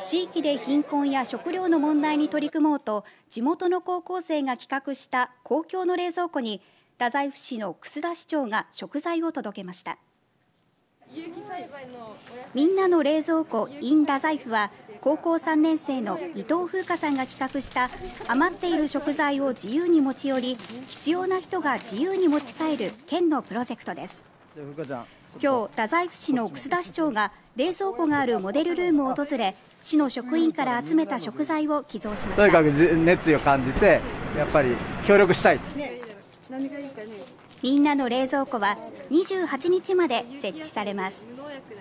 地域で貧困や食料の問題に取り組もうと、地元の高校生が企画した公共の冷蔵庫に、太宰府市の楠田市長が食材を届けました。みんなの冷蔵庫 in 太宰府は、高校3年生の伊藤風花さんが企画した余っている食材を自由に持ち寄り、必要な人が自由に持ち帰る県のプロジェクトです。今日、太宰府市の楠田市長が冷蔵庫があるモデルルームを訪れ、市の職員から集めた食材を寄贈しました。とにかく熱意を感じて、やっぱり協力したい。みんなの冷蔵庫は28日まで設置されます。